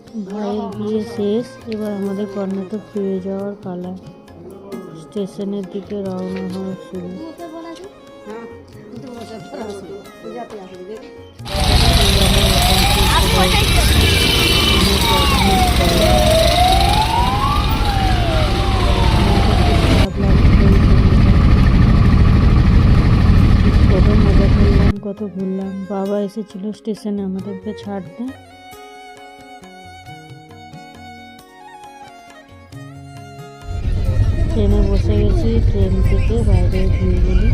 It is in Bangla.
ভাইয়ের বিয়ে শেষ, এবার আমাদের কর্ণাটক ফিরে যাওয়ার পালা। স্টেশনের দিকে রওনা হওয়া শুরু। কত মজা করলাম, কত ঘুরলাম। বাবা এসেছিল স্টেশনে আমাদেরকে ছাড়তে। ট্রেনে বসে গেছি, ট্রেন থেকে বাইরে ঘুরে গেলি।